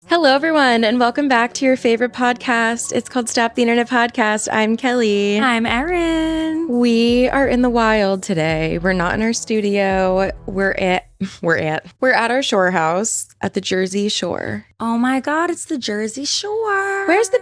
Hello, everyone, and welcome back to your favorite podcast. It's called Stop the Internet Podcast. I'm Kelee. I'm Erin. We are in the wild today. We're not in our studio. We're at our shore house at the Jersey Shore. Oh my God, it's the Jersey Shore. Where's the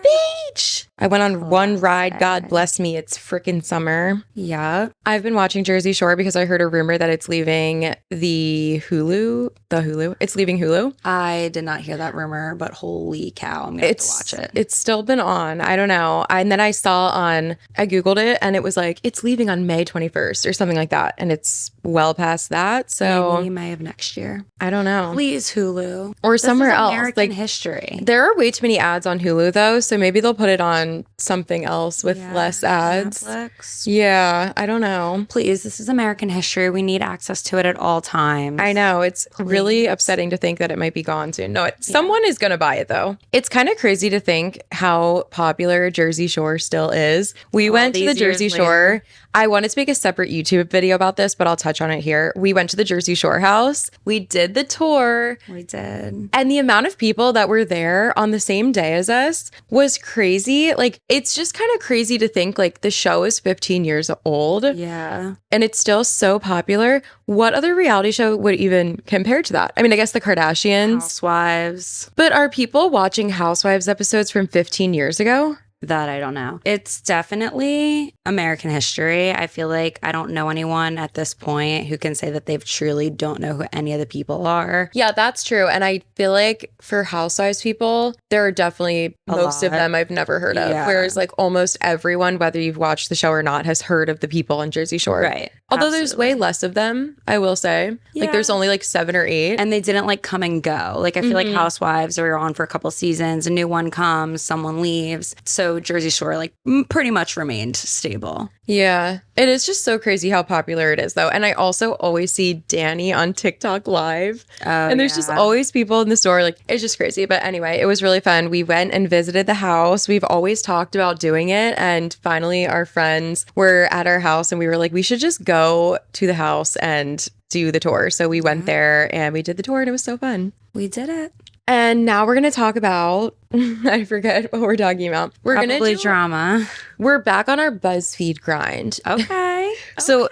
beach? I went on one ride. God bless me. It's freaking summer. Yeah. I've been watching Jersey Shore because I heard a rumor that it's leaving the Hulu. It's leaving Hulu. I did not hear that rumor, but holy cow, I'm going to have to watch it. It's still been on. I don't know. And then I Googled it and it was like, it's leaving on May 21st or something like that. And it's well past that. So maybe May of next year. I don't know. Please, Hulu. Or somewhere else. American history. There are way too many ads on Hulu though. So maybe they'll put it on something else with less ads. Netflix. Yeah. I don't know. Please, this is American history. We need access to it at all times. I know. It's really upsetting to think that it might be gone soon. No, someone is going to buy it though. It's kind of crazy to think how popular Jersey Shore still is. We went to the Jersey Shore. I wanted to make a separate YouTube video about this, but I'll touch on it here. We went to the Jersey Shore house. We did the tour. We did. And the amount of people that were there on the same day as us was crazy. Like, it's just kind of crazy to think, like, the show is 15 years old. Yeah. And it's still so popular. What other reality show would even compare to that? I mean, I guess the Kardashians. Housewives. But are people watching Housewives episodes from 15 years ago? That I don't know. It's definitely American history. I feel like I don't know anyone at this point who can say that they've truly don't know who any of the people are. Yeah, that's true. And I feel like for Housewives people, there are definitely most of them I've never heard of. Yeah. Whereas like almost everyone, whether you've watched the show or not, has heard of the people on Jersey Shore. Right. Although there's way less of them, I will say. Yeah. Like there's only like 7 or 8. And they didn't like come and go. Like I feel like Housewives are on for a couple seasons, a new one comes, someone leaves. So Jersey Shore like pretty much remained stable. Yeah. It is just so crazy how popular it is though. And I also always see Danny on TikTok live. And there's just always people in the store. Like it's just crazy. But anyway, it was really fun. We went and visited the house. We've always talked about doing it. And finally our friends were at our house and we were like, we should just go to the house and do the tour. So we went there and we did the tour and it was so fun. We did it. And now we're going to talk about, I forget what we're talking about. We're going to do drama. We're back on our Buzzfeed grind. Okay. So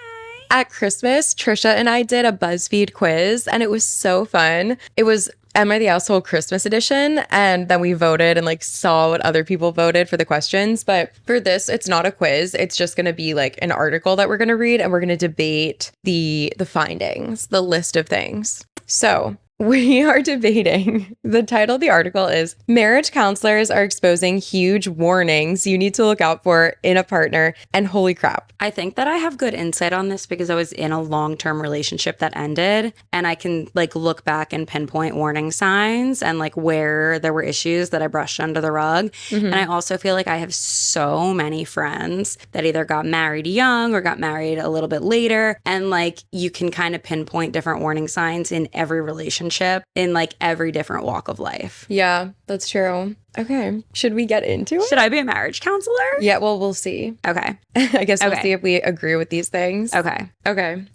at Christmas, Trisha and I did a Buzzfeed quiz and it was so fun. It was Am I the Asshole Christmas edition? And then we voted and like saw what other people voted for the questions. But for this, it's not a quiz. It's just going to be like an article that we're going to read and we're going to debate the findings, the list of things. So we are debating. The title of the article is Marriage Counselors Are Exposing Huge Warnings You Need to Look Out For in a Partner, and Holy Crap. I think that I have good insight on this because I was in a long-term relationship that ended and I can like look back and pinpoint warning signs and like where there were issues that I brushed under the rug. And I also feel like I have so many friends that either got married young or got married a little bit later. And like you can kind of pinpoint different warning signs in every relationship in like every different walk of life. Yeah, that's true. Okay. Should we get into it? Should I be a marriage counselor? Yeah, well, we'll see. Okay. I guess we'll see if we agree with these things. Okay.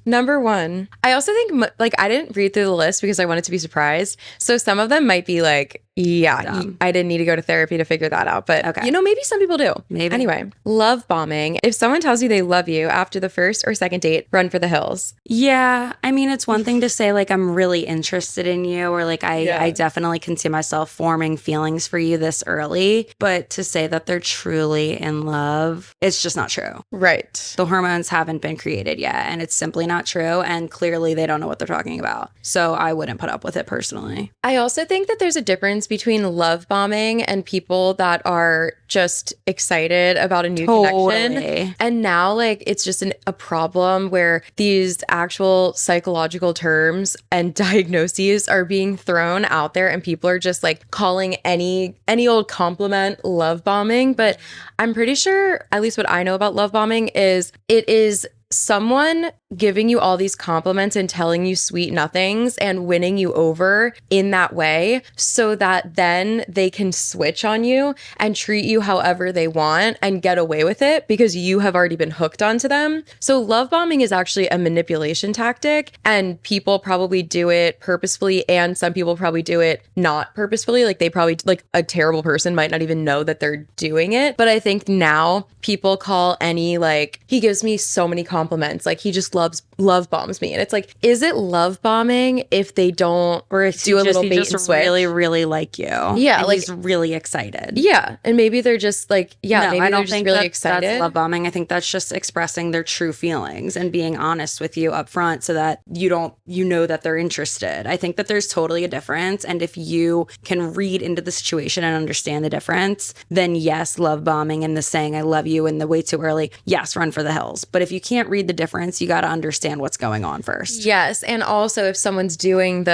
Number 1. I also think, like, I didn't read through the list because I wanted to be surprised. So some of them might be like, I didn't need to go to therapy to figure that out. But, you know, maybe some people do. Maybe. Anyway, love bombing. If someone tells you they love you after the first or second date, run for the hills. Yeah. I mean, it's one thing to say, like, I'm really interested in you or, like, I definitely can see myself forming feelings for you this early. But to say that they're truly in love, it's just not true. Right. The hormones haven't been created yet. And it's simply not true. And clearly they don't know what they're talking about. So I wouldn't put up with it personally. I also think that there's a difference between love bombing and people that are just excited about a new connection. And now, like, it's just a problem where these actual psychological terms and diagnoses are being thrown out there and people are just like calling any old compliment love bombing. But I'm pretty sure, at least what I know about love bombing is it is someone giving you all these compliments and telling you sweet nothings and winning you over in that way so that then they can switch on you and treat you however they want and get away with it because you have already been hooked onto them. So love bombing is actually a manipulation tactic, and people probably do it purposefully, and some people probably do it not purposefully. Like they probably, like a terrible person might not even know that they're doing it. But I think now people call any, like, he gives me so many compliments, like he just love bombs me. And it's like, is it love bombing if they don't, or if do a little bait and switch? Really, really like you. Yeah, and like he's really excited. Yeah, and maybe they're just like, yeah, no, maybe I don't they're just think really excited. That's love bombing. I think that's just expressing their true feelings and being honest with you up front so that you know that they're interested. I think that there's totally a difference, and if you can read into the situation and understand the difference, then yes, love bombing and the saying I love you and the way too early, yes, run for the hills. But if you can't read the difference, you got to understand what's going on first. Yes, and also if someone's doing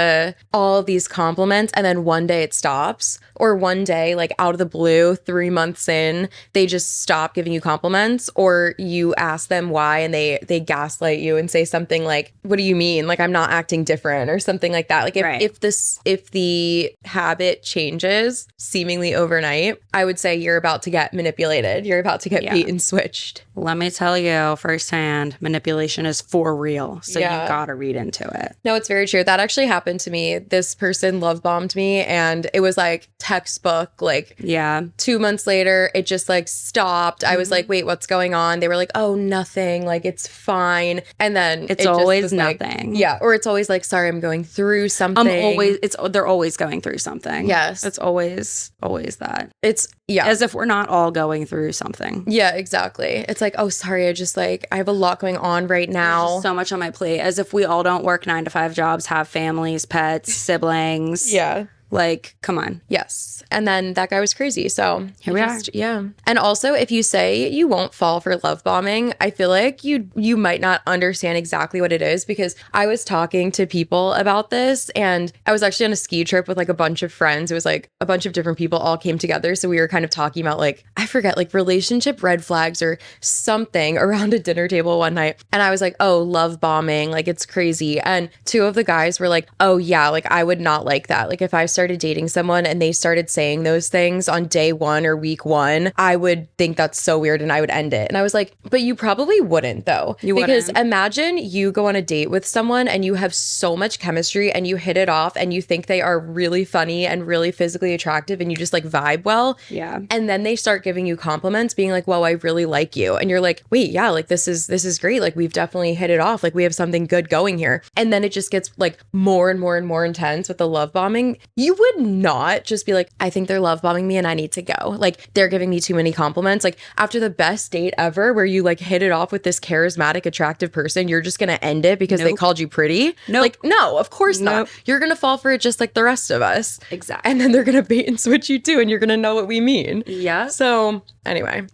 all of these compliments and then one day it stops, or one day, like out of the blue, 3 months in, they just stop giving you compliments, or you ask them why and they gaslight you and say something like, what do you mean? Like, I'm not acting different, or something like that. Like if the habit changes seemingly overnight, I would say you're about to get manipulated. You're about to get bait and switched. Let me tell you firsthand, manipulation is for real. So you gotta read into it. No, it's very true. That actually happened to me. This person love bombed me, and it was like textbook. Like 2 months later, it just like stopped. I was like, wait, what's going on? They were like, oh, nothing. Like, it's fine. And then it's always nothing. Like, or it's always like, sorry, I'm going through something. They're always going through something. Yes. It's always that. It's as if we're not all going through something. Yeah, exactly. It's like, oh, sorry, I have a lot going on right now. There's so much on my plate. As if we all don't work 9-to-5 jobs, have families, pets, siblings. Yeah. Like, come on. Yes. And then that guy was crazy. So here we are. Yeah. And also, if you say you won't fall for love bombing, I feel like you might not understand exactly what it is, because I was talking to people about this, and I was actually on a ski trip with like a bunch of friends. It was like a bunch of different people all came together. So we were kind of talking about, like, I forget, like relationship red flags or something around a dinner table one night. And I was like, oh, love bombing, like it's crazy. And two of the guys were like, oh yeah, like I would not like that. Like if I started dating someone and they started saying those things on day one or week one, I would think that's so weird and I would end it. And I was like, but you probably wouldn't though. Because imagine you go on a date with someone and you have so much chemistry and you hit it off and you think they are really funny and really physically attractive and you just like vibe well. Yeah. And then they start giving you compliments being like, well, I really like you. And you're like, wait, yeah, like this is great. Like we've definitely hit it off. Like we have something good going here. And then it just gets like more and more and more intense with the love bombing. You would not just be like, I think they're love bombing me and I need to go. Like they're giving me too many compliments. Like after the best date ever where you like hit it off with this charismatic, attractive person, you're just going to end it because they called you pretty? Nope. Like, no, of course not. You're going to fall for it just like the rest of us. Exactly. And then they're going to bait and switch you too, and you're going to know what we mean. Yeah. So anyway.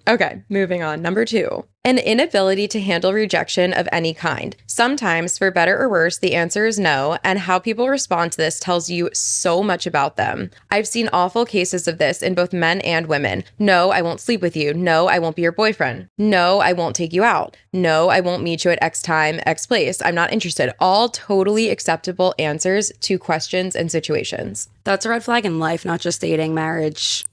Okay, moving on. Number 2. An inability to handle rejection of any kind. Sometimes, for better or worse, the answer is no, and how people respond to this tells you so much about them. I've seen awful cases of this in both men and women. No, I won't sleep with you. No, I won't be your boyfriend. No, I won't take you out. No, I won't meet you at X time, X place. I'm not interested. All totally acceptable answers to questions and situations. That's a red flag in life, not just dating, marriage,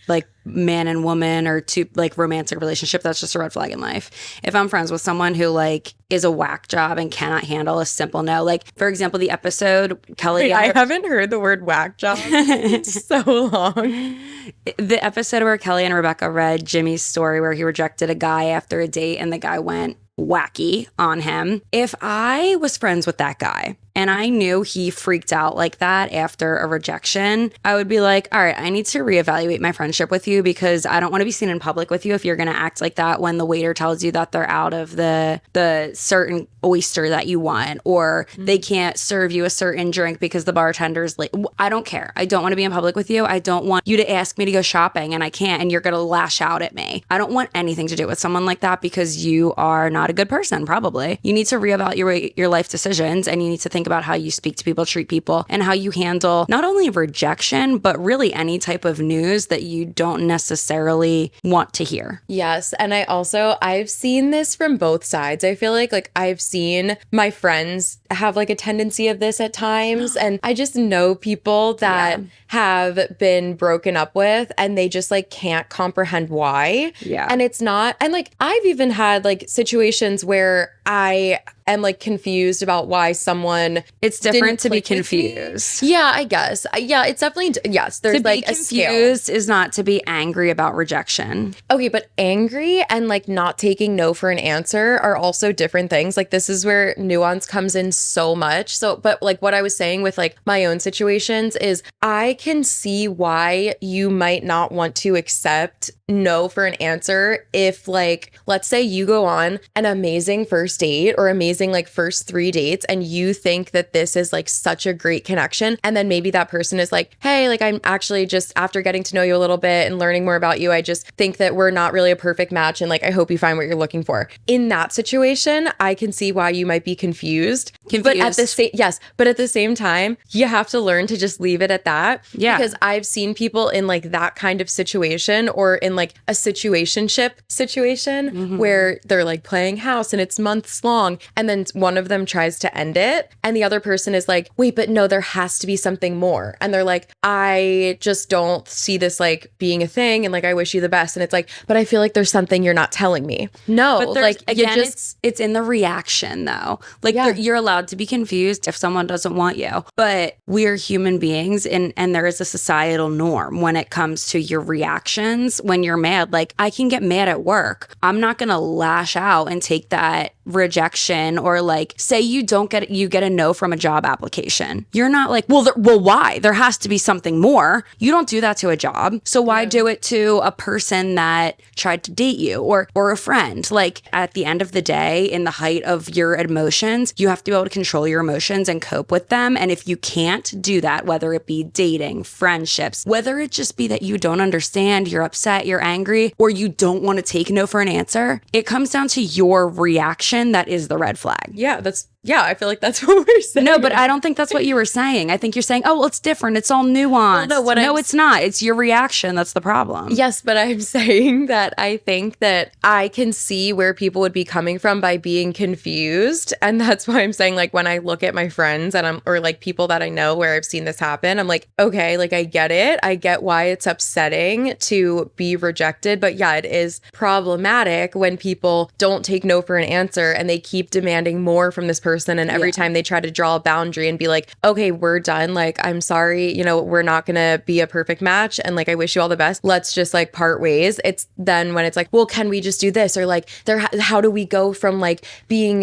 like man and woman, or to like romantic relationship. That's just a red flag in life. If I'm friends with someone who like is a whack job and cannot handle a simple no, like for example, the episode Kelee. I haven't heard the word whack job in so long. The episode where Kelee and Rebecca read Jimmy's story where he rejected a guy after a date and the guy went wacky on him. If I was friends with that guy and I knew he freaked out like that after a rejection, I would be like, all right, I need to reevaluate my friendship with you, because I don't want to be seen in public with you if you're going to act like that when the waiter tells you that they're out of the certain oyster that you want, or they can't serve you a certain drink because the bartender's late. I don't care. I don't want to be in public with you. I don't want you to ask me to go shopping and I can't, and you're going to lash out at me. I don't want anything to do with someone like that, because you are not a good person, probably. You need to reevaluate your life decisions, and you need to think think about how you speak to people, treat people, and how you handle not only rejection, but really any type of news that you don't necessarily want to hear. Yes. And I've seen this from both sides. I feel like I've seen my friends have like a tendency of this at times. And I just know people that have been broken up with and they just like can't comprehend why. Yeah. And it's not, and like I've even had like situations where I am like confused about why someone it's different to be click with me. confused. Yeah, I guess. Yeah, it's definitely yes. There's To be like a scale. confused is not to be angry about rejection. Okay, but angry and like not taking no for an answer are also different things. Like this is where nuance comes in so much. So, but like what I was saying with like my own situations is I can see why you might not want to accept no for an answer if like, let's say you go on an amazing first date or amazing like first 3 dates and you think that this is like such a great connection. And then maybe that person is like, hey, like I'm actually just after getting to know you a little bit and learning more about you, I just think that we're not really a perfect match. And like, I hope you find what you're looking for. In that situation, I can see why you might be confused. But at the same time, you have to learn to just leave it at that. Yeah. Because I've seen people in like that kind of situation or in like a situationship situation where they're like playing house and it's months long. And then one of them tries to end it. And the other person is like, wait, but no, there has to be something more. And they're like, I just don't see this like being a thing. And like, I wish you the best. And it's like, but I feel like there's something you're not telling me. No, But like again, you just, it's in the reaction though. Like you're allowed to be confused if someone doesn't want you, but we're human beings and there is a societal norm when it comes to your reactions when you're mad. Like I can get mad at work. I'm not going to lash out and take that rejection or like say you get a no from a job application. You're not like, well, why? There has to be something more. You don't do that to a job. So why do it to a person that tried to date you or a friend? Like at the end of the day, in the height of your emotions, you have to be able to control your emotions and cope with them. And if you can't do that, whether it be dating, friendships, whether it just be that you don't understand, you're upset, you're angry, or you don't want to take no for an answer, it comes down to your reaction. That is the red flag. Yeah, I feel like that's what we're saying. No, but I don't think that's what you were saying. I think you're saying, oh, well, it's different. It's all nuanced. Well, no, it's not. It's your reaction. That's the problem. Yes, but I'm saying that I think that I can see where people would be coming from by being confused. And that's why I'm saying, like, when I look at my friends or like people that I know where I've seen this happen, I'm like, okay, like I get it. I get why it's upsetting to be rejected. But yeah, it is problematic when people don't take no for an answer and they keep demanding more from this person. And every time they try to draw a boundary and be like, okay, we're done. Like, I'm sorry, we're not going to be a perfect match. And like, I wish you all the best. Let's just like part ways. It's then when it's like, well, can we just do this? Or like, how do we go from like being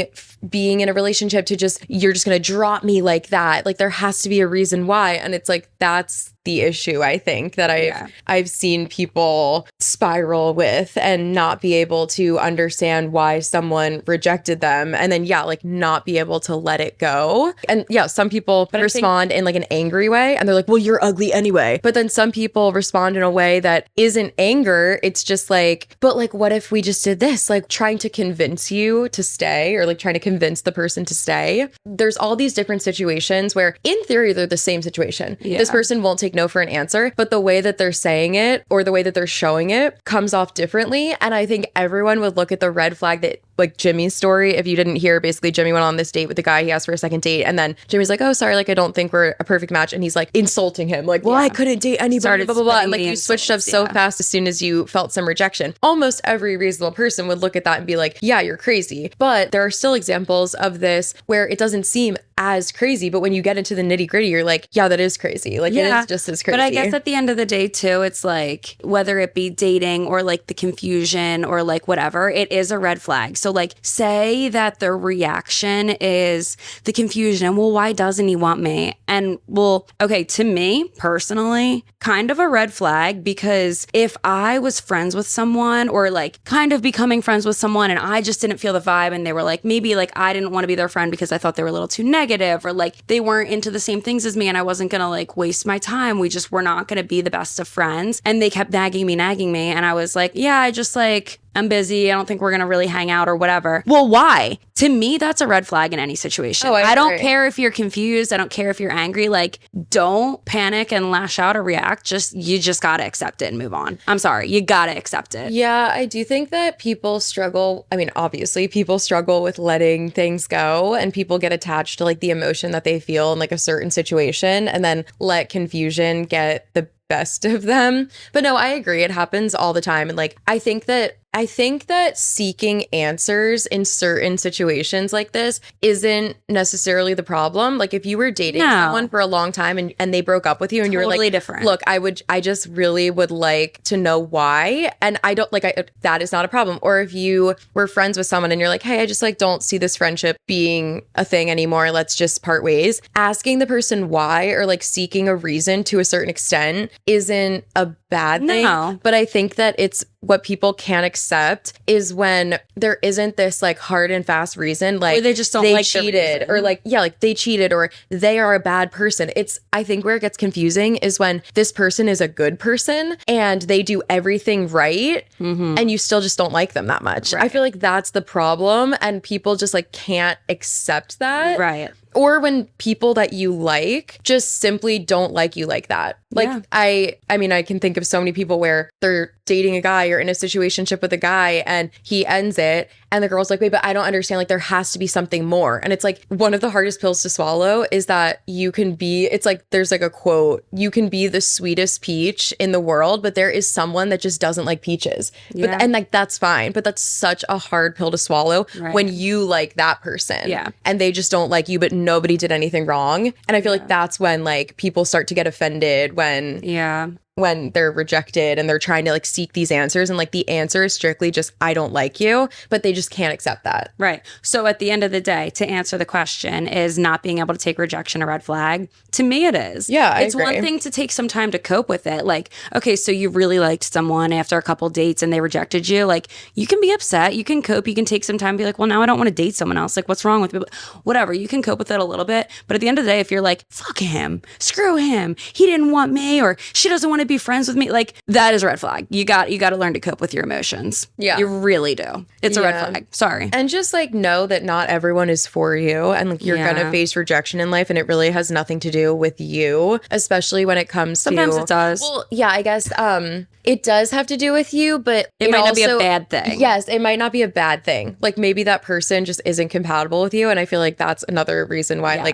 in a relationship to just, you're just going to drop me like that? Like, there has to be a reason why. And it's like, that's the issue, I think, that I've seen people spiral with and not be able to understand why someone rejected them and then like not be able to let it go. And some people respond in like an angry way and they're like, well, you're ugly anyway. But then some people respond in a way that isn't anger. It's just like, but like, what if we just did this? Like trying to convince you to stay or like trying to convince the person to stay. There's all these different situations where in theory, they're the same situation. Yeah. This person won't take no for an answer, but the way that they're saying it or the way that they're showing it comes off differently. And I think everyone would look at the red flag that like Jimmy's story. If you didn't hear, basically Jimmy went on this date with the guy he asked for a second date. And then Jimmy's like, oh, sorry, like I don't think we're a perfect match. And he's like insulting him like, well, I couldn't date anybody, blah, blah, blah. And like you switched up so fast as soon as you felt some rejection. Almost every reasonable person would look at that and be like, yeah, you're crazy. But there are still examples of this where it doesn't seem as crazy. But when you get into the nitty gritty, you're like, yeah, that is crazy. Like it is just as crazy. But I guess at the end of the day too, it's like whether it be dating or like the confusion or like whatever, it is a red flag. So like say that the reaction is the confusion. Well, why doesn't he want me? And well, okay, to me personally, kind of a red flag, because if I was friends with someone or like kind of becoming friends with someone and I just didn't feel the vibe and they were like, maybe like I didn't want to be their friend because I thought they were a little too negative or like they weren't into the same things as me and I wasn't going to like waste my time. We just were not going to be the best of friends. And they kept nagging me. And I was like, yeah, I just like, I'm busy. I don't think we're going to really hang out or whatever. Well, why? To me, that's a red flag in any situation. Oh, I don't agree. care if you're confused. I don't care if you're angry. Like, don't panic and lash out or react. You just got to accept it and move on. I'm sorry. You got to accept it. Yeah, I do think that people struggle. I mean, obviously, people struggle with letting things go, and people get attached to like the emotion that they feel in like a certain situation and then let confusion get the best of them. But no, I agree. It happens all the time. And like, I think that seeking answers in certain situations like this isn't necessarily the problem. Like if you were dating someone for a long time and they broke up with you and you were like, different. Look, I just really would like to know why. And I don't that is not a problem. Or if you were friends with someone and you're like, hey, I just like don't see this friendship being a thing anymore. Let's just part ways. Asking the person why or like seeking a reason to a certain extent isn't a bad thing. No. But I think that it's what people can't accept is when there isn't this like hard and fast reason, like or they just don't like cheated or like they cheated or they are a bad person. I think where it gets confusing is when this person is a good person and they do everything right and you still just don't like them that much. Right. I feel like that's the problem and people just like can't accept that. Right. Or when people that you like just simply don't like you like that. Like, I mean, I can think of so many people where they're dating a guy or in a situationship with a guy and he ends it and the girl's like, wait, but I don't understand. Like, there has to be something more. And it's like one of the hardest pills to swallow is that it's like, there's like a quote, you can be the sweetest peach in the world, but there is someone that just doesn't like peaches. Yeah. And like, that's fine. But that's such a hard pill to swallow when you like that person. Yeah. And they just don't like you, but nobody did anything wrong. And I feel like that's when like people start to get offended when they're rejected and they're trying to like seek these answers and like the answer is strictly just I don't like you, but they just can't accept that. Right. So at the end of the day, to answer the question, is not being able to take rejection a red flag? To me, it is. Yeah, it's one thing to take some time to cope with it. Like, okay, so you really liked someone after a couple dates and they rejected you. Like, you can be upset, you can cope, you can take some time and be like, well, now I don't want to date someone else. Like, what's wrong with me? Whatever, you can cope with it a little bit. But at the end of the day, if you're like, fuck him, screw him, he didn't want me, or she doesn't want to be friends with me, like that is a red flag. You got to learn to cope with your emotions. Yeah, you really do. It's a red flag. Sorry. And just like know that not everyone is for you, and like you're gonna face rejection in life, and it really has nothing to do with you, especially when it comes sometimes to. It does. Well, yeah, I guess it does have to do with you, but it might not be a bad thing. Yes, it might not be a bad thing. Like maybe that person just isn't compatible with you, and I feel like that's another reason why.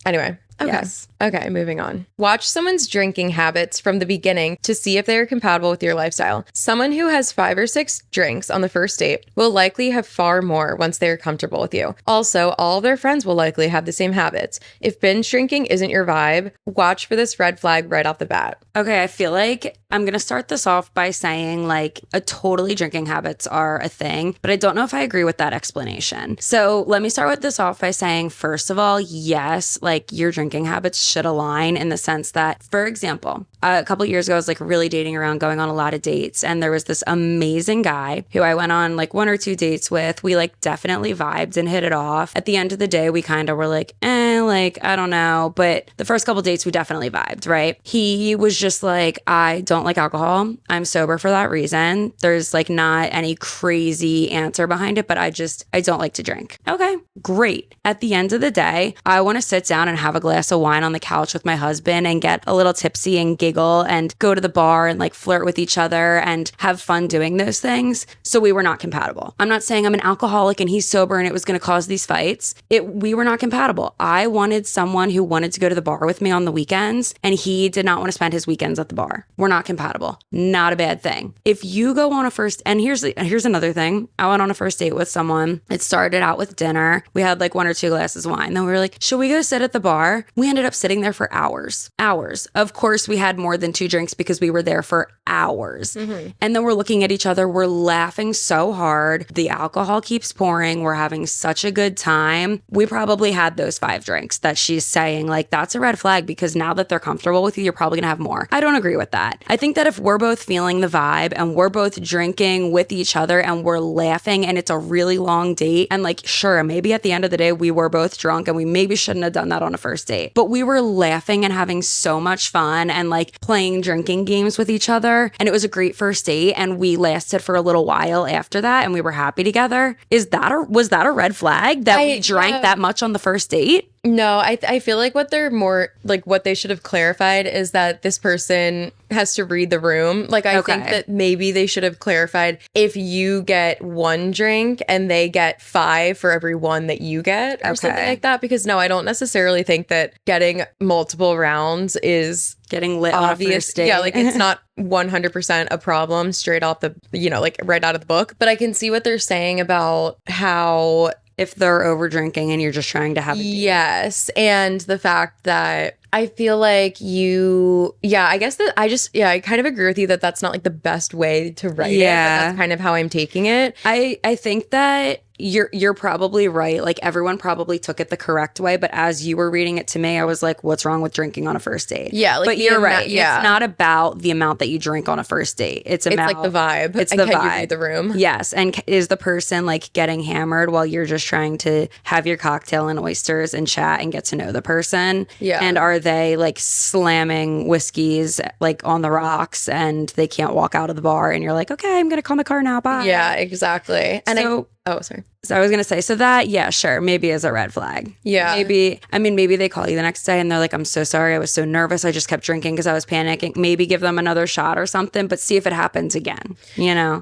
Anyway. Okay. Yes. Okay, moving on. Watch someone's drinking habits from the beginning to see if they are compatible with your lifestyle. Someone who has 5 or 6 drinks on the first date will likely have far more once they are comfortable with you. Also, all of their friends will likely have the same habits. If binge drinking isn't your vibe, watch for this red flag right off the bat. Okay, I feel like I'm going to start this off by saying like totally drinking habits are a thing, but I don't know if I agree with that explanation. So let me start with this off by saying, first of all, yes, like your drinking habits should align in the sense that, for example, a couple of years ago, I was like really dating around, going on a lot of dates. And there was this amazing guy who I went on like 1 or 2 dates with. We like definitely vibed and hit it off. At the end of the day, we kind of were like, like, I don't know. But the first couple of dates, we definitely vibed, right? He was just like, I don't like alcohol. I'm sober for that reason. There's like not any crazy answer behind it, but I don't like to drink. Okay, great. At the end of the day, I want to sit down and have a glass of wine on the couch with my husband and get a little tipsy and giggle and go to the bar and like flirt with each other and have fun doing those things. So we were not compatible. I'm not saying I'm an alcoholic and he's sober and it was going to cause these fights. We were not compatible. I wanted someone who wanted to go to the bar with me on the weekends, and he did not want to spend his weekends at the bar. We're not compatible. Not a bad thing. If you go on a first, and here's another thing. I went on a first date with someone. It started out with dinner. We had like 1 or 2 glasses of wine. Then we were like, should we go sit at the bar? We ended up sitting there for hours. Of course, we had more than 2 drinks because we were there for hours. Mm-hmm. And then we're looking at each other. We're laughing so hard. The alcohol keeps pouring. We're having such a good time. We probably had those 5 drinks that she's saying, like, that's a red flag because now that they're comfortable with you, you're probably gonna have more. I don't agree with that. I think that if we're both feeling the vibe and we're both drinking with each other and we're laughing and it's a really long date, and like, sure, maybe at the end of the day, we were both drunk and we maybe shouldn't have done that on a first date, but we were laughing and having so much fun and like like playing drinking games with each other. And it was a great first date. And we lasted for a little while after that and we were happy together. Was that a red flag that we drank that much on the first date? No, I feel like what they should have clarified is that this person has to read the room. Like, I think that maybe they should have clarified if you get one drink and they get 5 for every one that you get or something like that. Because no, I don't necessarily think that getting multiple rounds is getting lit obvious. On a first date. Yeah, like it's not 100% a problem straight off the, like right out of the book. But I can see what they're saying about how if they're over drinking and you're just trying to have a date. Yes. And the fact that I feel like I guess that I kind of agree with you that that's not like the best way to write it. But that's kind of how I'm taking it. I think that you're probably right. Like everyone probably took it the correct way, but as you were reading it to me, I was like, what's wrong with drinking on a first date? Yeah, like but you're right. Yeah. It's not about the amount that you drink on a first date. It's like the vibe. It's the vibe. Can you read the room? Yes. And is the person like getting hammered while you're just trying to have your cocktail and oysters and chat and get to know the person? Yeah. And are they like slamming whiskeys like on the rocks and they can't walk out of the bar and you're like, okay, I'm gonna call my car now, bye. Yeah, exactly. And sorry. So I was going to say, so that, yeah, sure, maybe is a red flag. Yeah. Maybe they call you the next day and they're like, I'm so sorry. I was so nervous. I just kept drinking because I was panicking. Maybe give them another shot or something, but see if it happens again,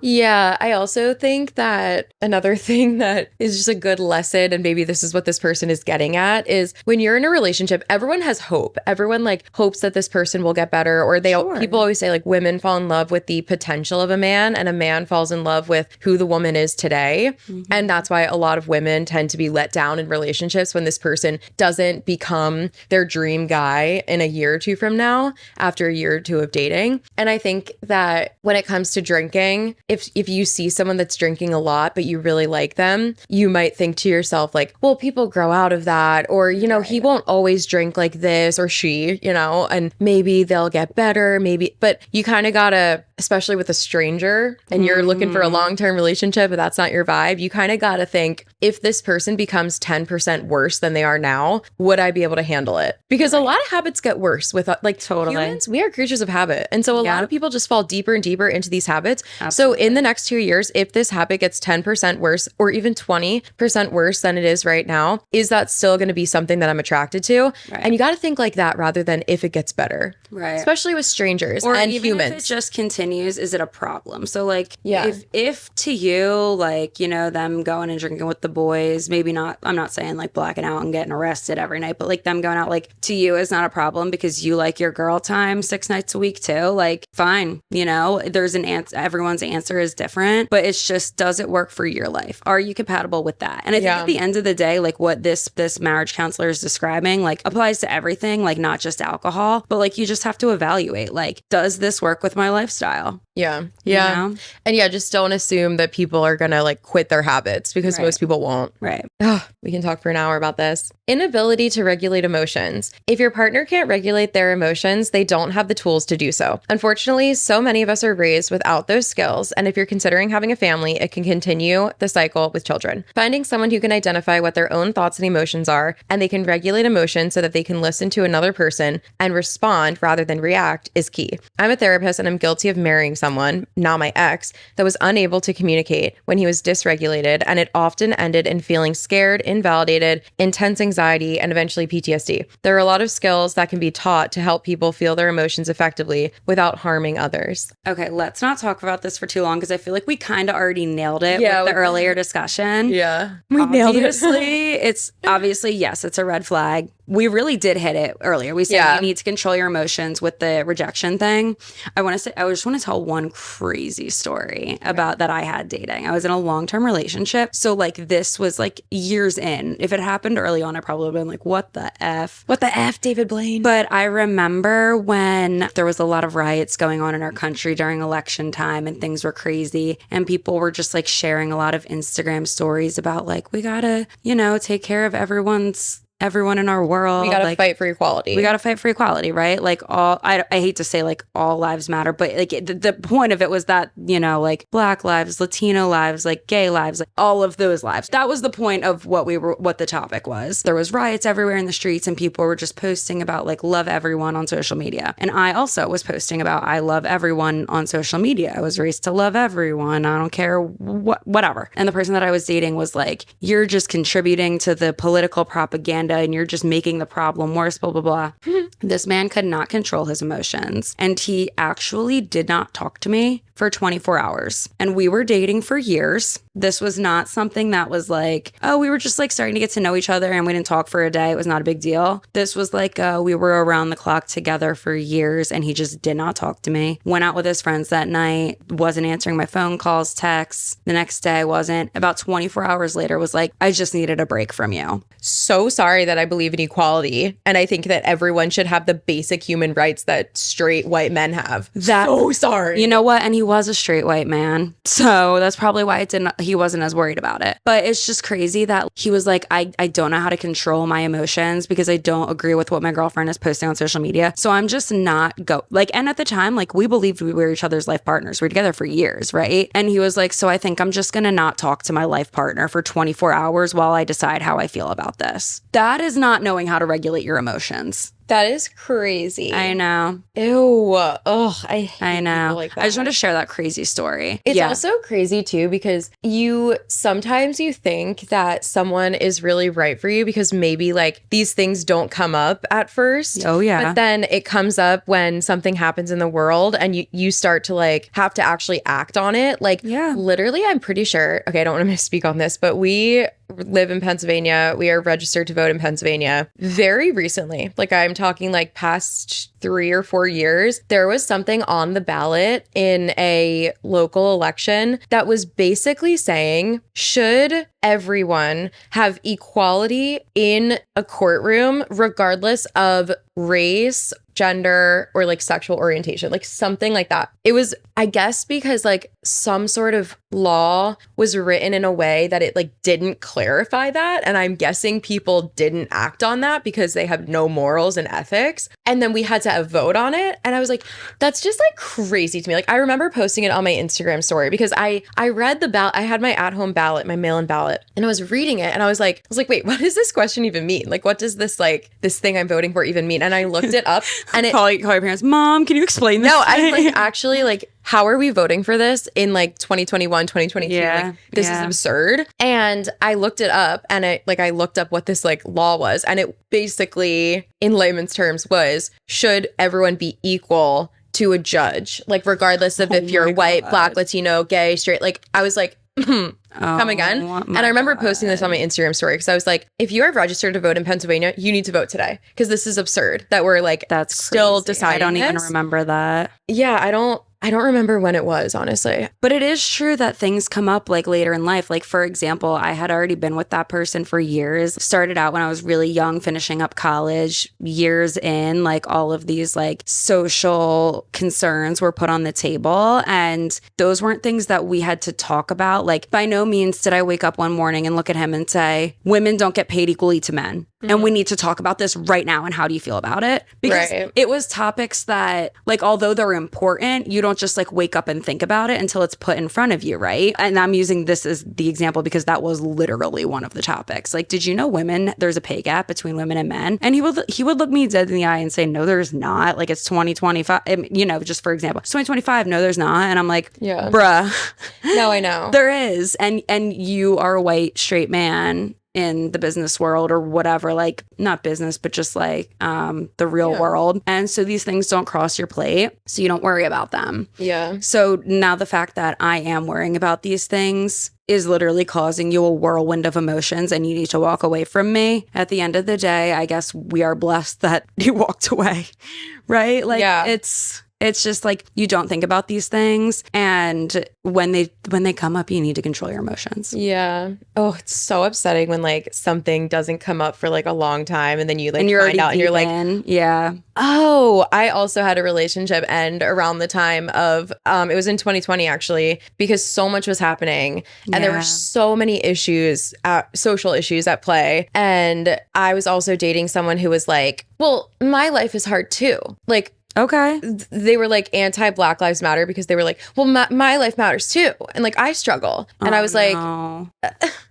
Yeah. I also think that another thing that is just a good lesson, and maybe this is what this person is getting at, is when you're in a relationship, everyone has hope. Everyone like hopes that this person will get better, or people always say like women fall in love with the potential of a man and a man falls in love with who the woman is today. Mm-hmm. And that's why a lot of women tend to be let down in relationships when this person doesn't become their dream guy in a year or two from now, after a year or two of dating. And I think that when it comes to drinking, if you see someone that's drinking a lot, but you really like them, you might think to yourself like, well, people grow out of that, or, he won't always drink like this, or she, and maybe they'll get better, but you kind of gotta, especially with a stranger and you're looking for a long-term relationship, but that's not your vibe, you kind of gotta think, if this person becomes 10% worse than they are now, would I be able to handle it? Because a lot of habits get worse with humans. We are creatures of habit. And so a lot of people just fall deeper and deeper into these habits. Absolutely. So in the next 2 years, if this habit gets 10% worse or even 20% worse than it is right now, is that still going to be something that I'm attracted to? Right. And you got to think like that rather than if it gets better. Right. Especially with strangers or and even humans. If it just continues, is it a problem? So like, if to you, like, them going and drinking with the boys, maybe not, I'm not saying like blacking out and getting arrested every night, but like them going out, like to you is not a problem because you like your girl time 6 nights a week too. Like, fine, there's an answer. Everyone's answer is different, but it's just, does it work for your life? Are you compatible with that? And I think at the end of the day, like what this marriage counselor is describing, like applies to everything, like not just alcohol, but like you just have to evaluate, like, does this work with my lifestyle? Yeah. And just don't assume that people are going to like quit their habits because most people won't. Right. We can talk for an hour about this. Inability to regulate emotions. If your partner can't regulate their emotions, they don't have the tools to do so. Unfortunately, so many of us are raised without those skills. And if you're considering having a family, it can continue the cycle with children. Finding someone who can identify what their own thoughts and emotions are, and they can regulate emotions so that they can listen to another person and respond rather than react is key. I'm a therapist and I'm guilty of marrying someone, now my ex, that was unable to communicate when he was dysregulated, and it often ended in feeling scared, invalidated, intense anxiety, and eventually PTSD. There are a lot of skills that can be taught to help people feel their emotions effectively without harming others. Okay, let's not talk about this for too long because I feel like we kind of already nailed it with the earlier discussion. Yeah, we nailed it. It's obviously, yes, it's a red flag. We really did hit it earlier. We said you need to control your emotions with the rejection thing. I just want to tell one crazy story about that I had dating. I was in a long-term relationship. So like this was like years in. If it happened early on, I probably would have been like, what the F? What the F, David Blaine? But I remember when there was a lot of riots going on in our country during election time and things were crazy. And people were just like sharing a lot of Instagram stories about like, we gotta, take care of everyone's everyone in our world. We gotta fight for equality. We gotta fight for equality, right? Like I hate to say like all lives matter, but like the point of it was that, you know, like Black lives, Latino lives, like gay lives, like all of those lives. That was the point of what the topic was. There was riots everywhere in the streets and people were just posting about like love everyone on social media. And I also was posting about I love everyone on social media. I was raised to love everyone. I don't care whatever. And the person that I was dating was like, you're just contributing to the political propaganda and you're just making the problem worse, blah, blah, blah. This man could not control his emotions. And he actually did not talk to me for 24 hours. And we were dating for years. This was not something that was like, oh, we were just like starting to get to know each other and we didn't talk for a day. It was not a big deal. This was like, we were around the clock together for years and he just did not talk to me. Went out with his friends that night, wasn't answering my phone calls, texts. The next day wasn't. About 24 hours later was like, I just needed a break from you. So sorry that I believe in equality. And I think that everyone should have the basic human rights that straight white men have. So sorry. You know what? And he was a straight white man. So that's probably why he wasn't as worried about it. But it's just crazy that he was like, I don't know how to control my emotions because I don't agree with what my girlfriend is posting on social media. So I'm just not and at the time, like we believed we were each other's life partners. We were together for years, right? And he was like, so I think I'm just going to not talk to my life partner for 24 hours while I decide how I feel about this. That is not knowing how to regulate your emotions. That is crazy. I know. Ew. Ugh, I know. Like that. I just want to share that crazy story. It's also crazy too because sometimes you think that someone is really right for you because maybe like these things don't come up at first. Oh yeah. But then it comes up when something happens in the world and you start to like have to actually act on it. Like literally, I'm pretty sure. Okay, I don't want to misspeak on this, but we live in Pennsylvania. We are registered to vote in Pennsylvania very recently. Like I'm talking like past 3 or 4 years, there was something on the ballot in a local election that was basically saying, should everyone have equality in a courtroom regardless of race, gender, or like sexual orientation, like something like that. It was, I guess, because like some sort of law was written in a way that it like didn't clarify that. And I'm guessing people didn't act on that because they have no morals and ethics. And then we had to vote on it. And I was like, that's just like crazy to me. Like I remember posting it on my Instagram story because I read the ballot. I had my at-home ballot, my mail-in ballot, and I was reading it and I was like, wait, what does this question even mean? Like, what does this thing I'm voting for even mean? And I looked it up and it call your parents, Mom, can you explain this? No, I like actually like, how are we voting for this in like 2021, 2022? Yeah, like, this is absurd. And I looked it up and I looked up what this like law was. And it basically, in layman's terms, was, should everyone be equal to a judge? Like, regardless of if you're white, Black, Latino, gay, straight. Like, I was like, come again. And I remember posting this on my Instagram story because I was like, if you are registered to vote in Pennsylvania, you need to vote today because this is absurd that we're like that's still crazy. deciding. I don't even remember that. Yeah, I don't remember when it was, honestly. But it is true that things come up like later in life. Like, for example, I had already been with that person for years. Started out when I was really young, finishing up college, years in, like all of these like social concerns were put on the table. And those weren't things that we had to talk about. Like, by no means did I wake up one morning and look at him and say, women don't get paid equally to men. Mm-hmm. And we need to talk about this right now. And how do you feel about it? Because it was topics that, like, although they're important, you don't just like wake up and think about it until it's put in front of you, right? And I'm using this as the example because that was literally one of the topics. Like, did you know there's a pay gap between women and men? And he would look me dead in the eye and say, no, there's not. Like, it's 2025, you know, just for example, it's 2025. No, there's not. And I'm like, bruh. No, I know. There is. And you are a white straight man in the business world or whatever, like not business, but just like the real world. And so these things don't cross your plate. So you don't worry about them. Yeah. So now the fact that I am worrying about these things is literally causing you a whirlwind of emotions and you need to walk away from me. At the end of the day, I guess we are blessed that you walked away. Right? Like It's just like you don't think about these things, and when they come up, you need to control your emotions. Yeah. Oh, it's so upsetting when like something doesn't come up for like a long time and then you like And you're find out and you're like, yeah. oh, I also had a relationship end around the time of it was in 2020 actually, because so much was happening and there were so many issues, social issues at play. And I was also dating someone who was like, well, my life is hard too. Like, okay. They were like anti-Black Lives Matter because they were like, well, my life matters too. And like, I struggle. And I was like,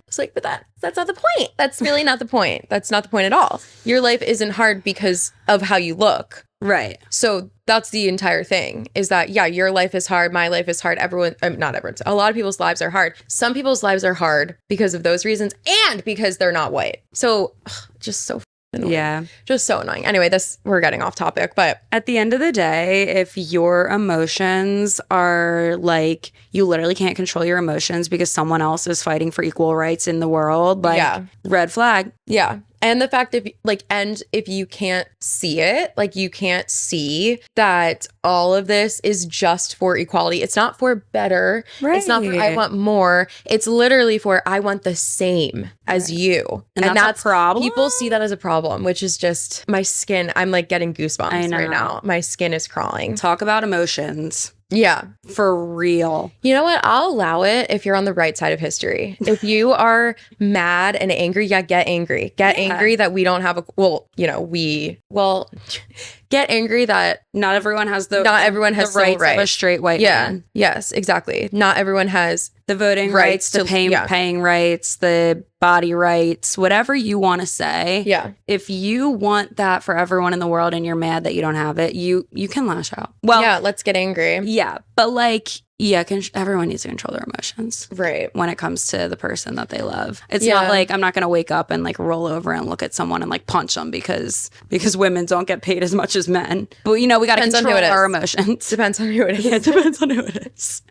it's like, but that's not the point. That's really not the point. That's not the point at all. Your life isn't hard because of how you look. Right. So that's the entire thing is that, yeah, your life is hard. My life is hard. Not everyone's. A lot of people's lives are hard. Some people's lives are hard because of those reasons and because they're not white. So just so annoying. Yeah. Just so annoying. Anyway, we're getting off topic, but at the end of the day, if your emotions are like, you literally can't control your emotions because someone else is fighting for equal rights in the world, like red flag. Yeah. And the fact if you can't see it, like you can't see that all of this is just for equality. It's not for better. Right. It's not for I want more. It's literally for I want the same as you. And that's a problem. People see that as a problem, which is just my skin. I'm like getting goosebumps right now. My skin is crawling. Talk about emotions. Yeah. For real. You know what? I'll allow it if you're on the right side of history. If you are mad and angry, get angry. Get angry that we don't have get angry that not everyone has the rights of a straight white man. Yes, exactly. Not everyone has the voting rights, the paying rights, the body rights, whatever you want to say. Yeah. If you want that for everyone in the world and you're mad that you don't have it, you can lash out. Well, yeah, let's get angry. Yeah, but like, yeah, everyone needs to control their emotions. Right. When it comes to the person that they love. It's not like I'm not going to wake up and like roll over and look at someone and like punch them because women don't get paid as much as men. But we got to control our emotions. Depends on who it is. Yeah, it depends on who it is.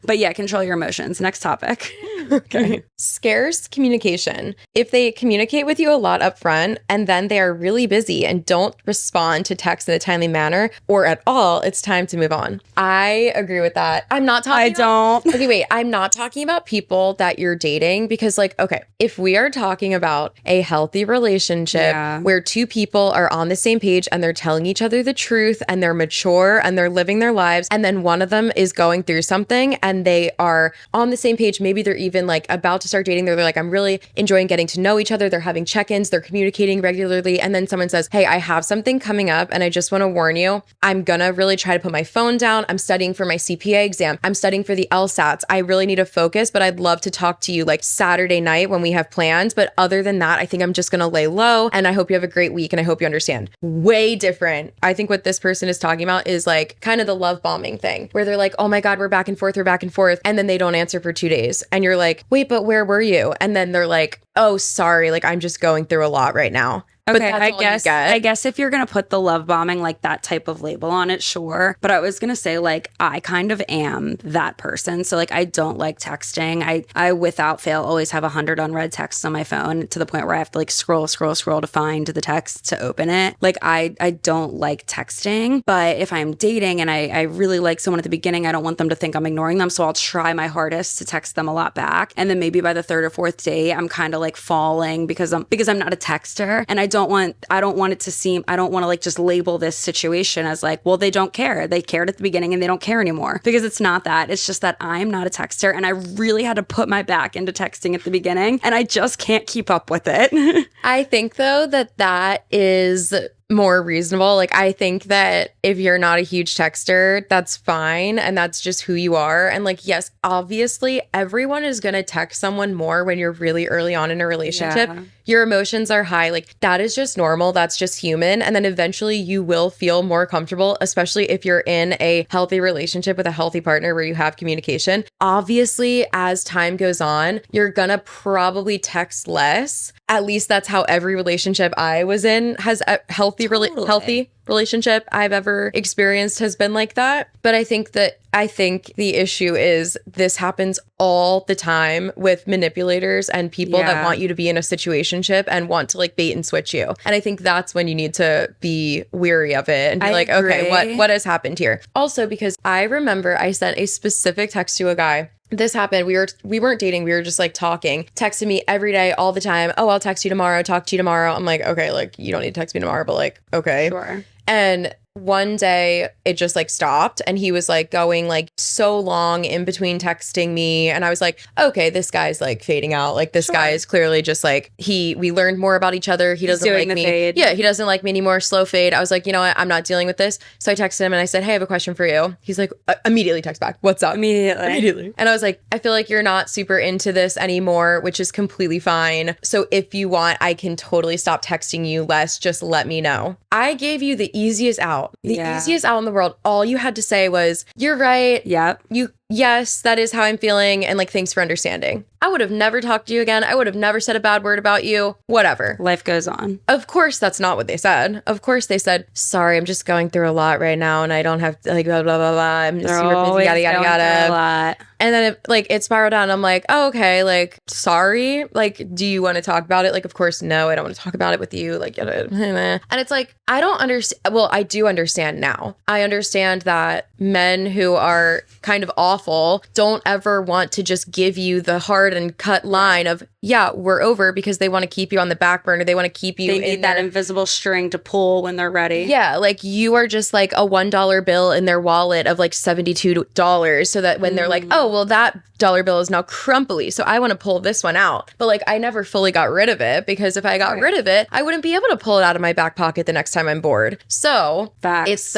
But yeah, control your emotions. Next topic. Okay. Scarce communication. If they communicate with you a lot up front and then they are really busy and don't respond to text in a timely manner or at all, it's time to move on. I agree with that. I'm not talking Okay, wait. I'm not talking about people that you're dating because like, okay, if we are talking about a healthy relationship where two people are on the same page and they're telling each other the truth and they're mature and they're living their lives and then one of them is going through something and they are on the same page, maybe they're even like about to start dating, they're like, I'm really enjoying getting to know each other, they're having check-ins, they're communicating regularly, and then someone says, hey, I have something coming up and I just want to warn you, I'm gonna really try to put my phone down, I'm studying for my CPA exam, I'm studying for the LSATs, I really need to focus, but I'd love to talk to you like Saturday night when we have plans, but other than that, I think I'm just gonna lay low and I hope you have a great week and I hope you understand. Way different. I think what this person is talking about is like kind of the love bombing thing where they're like, oh my God, we're back and forth, and then they don't answer for 2 days and you're like, wait, but where were you? And then they're like, oh, sorry, like I'm just going through a lot right now. Okay, I guess if you're going to put the love bombing, like that type of label on it, sure. But I was going to say, like, I kind of am that person. So, like, I don't like texting. I without fail, always have 100 unread texts on my phone to the point where I have to, like, scroll to find the text to open it. Like, I don't like texting. But if I'm dating and I really like someone at the beginning, I don't want them to think I'm ignoring them. So I'll try my hardest to text them a lot back. And then maybe by the third or fourth date, I'm kind of, like, falling because I'm not a texter. And I don't want it to seem, I don't want to like just label this situation as like, well, they don't care. They cared at the beginning and they don't care anymore, because it's not that. It's just that I'm not a texter and I really had to put my back into texting at the beginning and I just can't keep up with it. I think though that is more reasonable. Like, I think that if you're not a huge texter, that's fine. And that's just who you are. And like, yes, obviously everyone is going to text someone more when you're really early on in a relationship. Yeah. Your emotions are high. Like, that is just normal. That's just human. And then eventually you will feel more comfortable, especially if you're in a healthy relationship with a healthy partner where you have communication. Obviously, as time goes on, you're going to probably text less. At least that's how every relationship I was in has healthy healthy relationship I've ever experienced has been like that. But I think the issue is this happens all the time with manipulators and people that want you to be in a situationship and want to like bait and switch you. And I think that's when you need to be weary of it and be okay, what has happened here? Also, because I remember I sent a specific text to a guy. This happened. We weren't dating. We were just like talking. Texted me every day, all the time. Oh, I'll text you tomorrow. Talk to you tomorrow. I'm like, okay, like you don't need to text me tomorrow, but like, okay. Sure. And one day it just like stopped and he was like going like so long in between texting me. And I was like, okay, this guy's like fading out. Like this guy is clearly just like, we learned more about each other. He doesn't like me. Fade. Yeah, he doesn't like me anymore. Slow fade. I was like, you know what? I'm not dealing with this. So I texted him and I said, hey, I have a question for you. He's like, immediately text back. What's up? Immediately. And I was like, I feel like you're not super into this anymore, which is completely fine. So if you want, I can totally stop texting you less. Just let me know. I gave you the easiest out. Easiest out in the world. All you had to say was, you're right. Yep. Yes, that is how I'm feeling. And like, thanks for understanding. I would have never talked to you again. I would have never said a bad word about you. Whatever. Life goes on. Of course, that's not what they said. Of course, they said, sorry, I'm just going through a lot right now and I don't have like blah, blah, blah, blah. I'm just super busy, yada, yada, yada. A lot. And then it spiraled down. I'm like, oh, okay. Like, sorry. Like, do you want to talk about it? Like, of course, no, I don't want to talk about it with you. Like, yada. And it's like, I don't understand. Well, I do understand now. I understand that men who are kind of awful don't ever want to just give you the hard and cut line of, yeah, we're over, because they want to keep you on the back burner. They want to keep you. They need that invisible string to pull when they're ready. Yeah, like you are just like a $1 bill in their wallet of like $72, so that when they're like, oh, well, that dollar bill is now crumply, so I want to pull this one out. But like, I never fully got rid of it, because if I got rid of it, I wouldn't be able to pull it out of my back pocket the next time I'm bored. So Facts. it's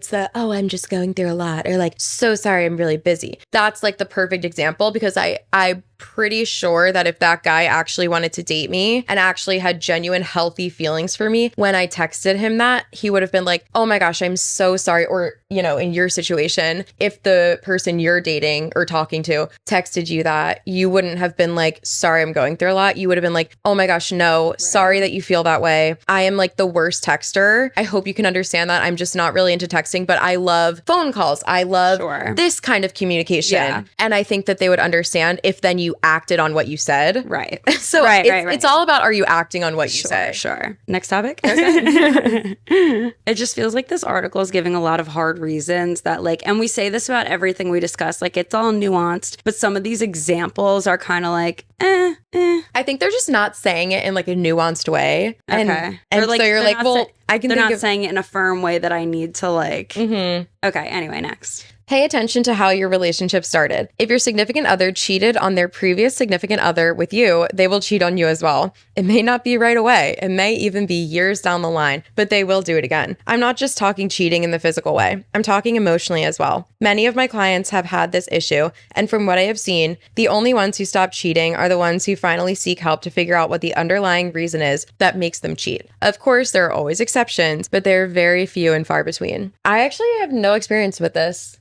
the oh, I'm just going through a lot, or like, so sorry, I'm really busy. That's like the perfect example, because I'm pretty sure that if that guy actually wanted to date me and actually had genuine healthy feelings for me, when I texted him that, he would have been like, oh my gosh, I'm so sorry. Or, you know, in your situation, if the person you're dating or talking to texted you that, you wouldn't have been like, sorry, I'm going through a lot. You would have been like, oh my gosh, no, sorry that you feel that way. I am like the worst texter. I hope you can understand that. I'm just not really into texting, but I love phone calls. I love this kind of communication. Yeah. And I think that they would understand if then you acted on what you said. Right. So it's all about, are you acting on what you say? Sure. Next topic. Okay. It just feels like this article is giving a lot of hard reasons that like, and we say this about everything we discuss, like it's all nuanced, but some of these examples are kind of like, I think they're just not saying it in like a nuanced way. Okay. And like, so you're like, well, I can they're think not saying it in a firm way that I need to like. Okay. Anyway, next. Pay attention to how your relationship started. If your significant other cheated on their previous significant other with you, they will cheat on you as well. It may not be right away. It may even be years down the line, but they will do it again. I'm not just talking cheating in the physical way. I'm talking emotionally as well. Many of my clients have had this issue, and from what I have seen, the only ones who stop cheating are the ones who finally seek help to figure out what the underlying reason is that makes them cheat. Of course, there are always exceptions, but they're very few and far between. I actually have no experience with this.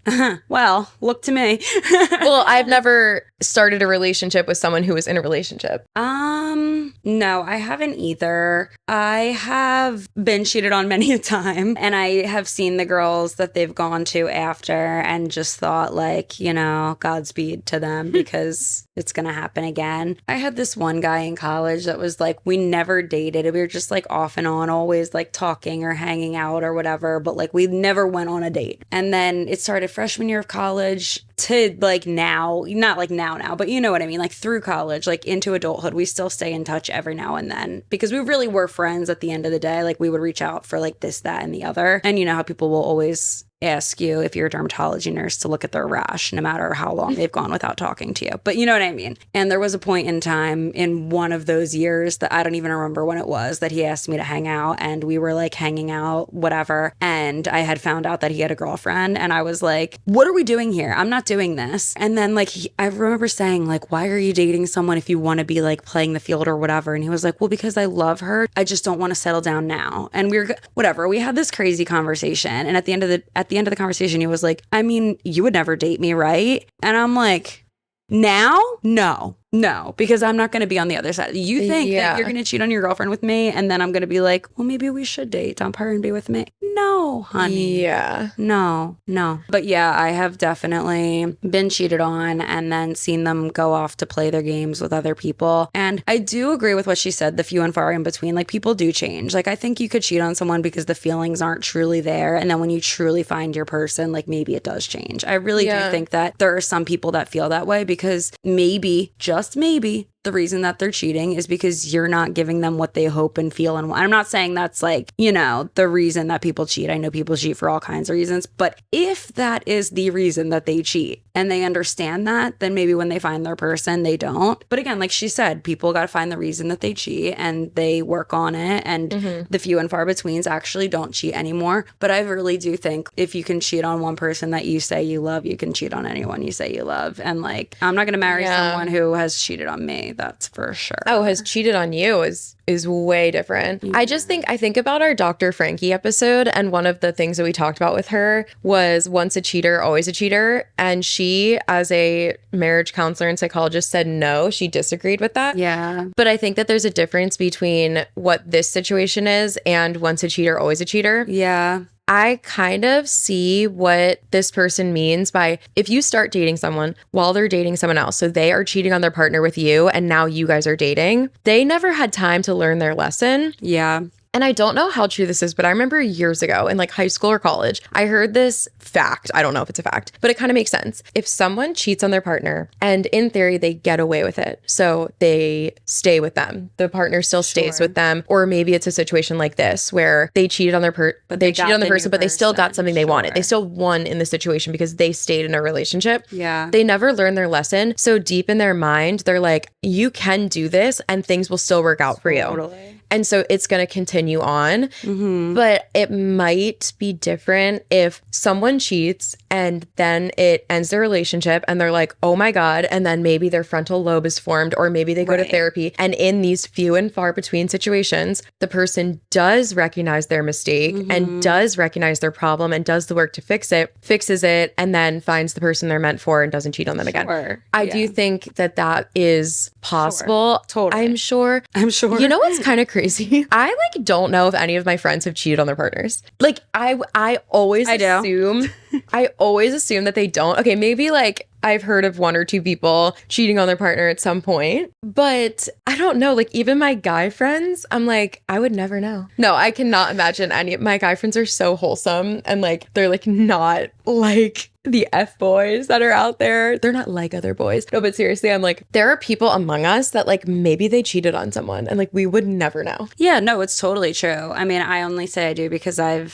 Well, look to me. Well, I've never started a relationship with someone who was in a relationship. No, I haven't either. I have been cheated on many a time, and I have seen the girls that they've gone to after and just thought like, you know, Godspeed to them because it's going to happen again. I had this one guy in college that was like, we never dated. We were just like off and on, always like talking or hanging out or whatever, but like we never went on a date. And then it started freshman year of college to like now, not like now, but you know what I mean? Like through college, like into adulthood, we still stay in touch every now and then because we really were friends at the end of the day. Like we would reach out for like this, that, and the other. And you know how people will always ask you if you're a dermatology nurse to look at their rash no matter how long they've gone without talking to you. But you know what I mean? And there was a point in time in one of those years that I don't even remember when it was that he asked me to hang out, and we were like hanging out, whatever. And I had found out that he had a girlfriend, and I was like, what are we doing here? I'm not doing this. And then like I remember saying like, why are you dating someone if you want to be like playing the field or whatever? And he was like, well, because I love her. I just don't want to settle down now. And we were whatever. We had this crazy conversation, and at the end of the conversation, he was like, I mean, you would never date me, right? And I'm like, now? No. No, because I'm not going to be on the other side. You think that you're going to cheat on your girlfriend with me, and then I'm going to be like, well, maybe we should date, dump her, and be with me. No, honey. Yeah. No. But yeah, I have definitely been cheated on and then seen them go off to play their games with other people. And I do agree with what she said, the few and far in between. Like, people do change. Like, I think you could cheat on someone because the feelings aren't truly there. And then when you truly find your person, like, maybe it does change. I really do think that there are some people that feel that way because maybe, just maybe, the reason that they're cheating is because you're not giving them what they hope and feel and want. I'm not saying that's like, you know, the reason that people cheat. I know people cheat for all kinds of reasons, but if that is the reason that they cheat and they understand that, then maybe when they find their person, they don't. But again, like she said, people got to find the reason that they cheat and they work on it. And the few and far betweens actually don't cheat anymore. But I really do think if you can cheat on one person that you say you love, you can cheat on anyone you say you love. And like, I'm not going to marry someone who has cheated on me. That's for sure. Oh, has cheated on you is way different. Yeah. I think about our Dr. Frankie episode, and one of the things that we talked about with her was once a cheater, always a cheater. And she, as a marriage counselor and psychologist, said no, she disagreed with that. Yeah. But I think that there's a difference between what this situation is and once a cheater, always a cheater. Yeah. I kind of see what this person means by if you start dating someone while they're dating someone else, so they are cheating on their partner with you and now you guys are dating, they never had time to learn their lesson. Yeah. And I don't know how true this is, but I remember years ago in like high school or college, I heard this fact. I don't know if it's a fact, but it kind of makes sense. If someone cheats on their partner and in theory they get away with it, so they stay with them, the partner still stays with them, or maybe it's a situation like this where they cheated on their but they cheated on the person, but they still got something they wanted. They still won in the situation because they stayed in a relationship. Yeah. They never learned their lesson. So deep in their mind, they're like, you can do this and things will still work out for you. Totally. And so it's going to continue on. But it might be different if someone cheats and then it ends their relationship and they're like, oh my God. And then maybe their frontal lobe is formed, or maybe they go to therapy. And in these few and far between situations, the person does recognize their mistake and does recognize their problem and does the work to fix it, fixes it, and then finds the person they're meant for and doesn't cheat on them again. I do think that that is possible. Totally. I'm sure. You know what's kind of crazy? I like don't know if any of my friends have cheated on their partners. Like I always assume I always assume that they don't. Okay, maybe like I've heard of one or two people cheating on their partner at some point, but I don't know. Like even my guy friends, I'm like, I would never know. No, I cannot imagine any of my guy friends are so wholesome and like they're like not like the F boys that are out there. They're not like other boys. No, but seriously, I'm like, there are people among us that like maybe they cheated on someone and like we would never know. Yeah, no, it's totally true. I mean, I only say I do because I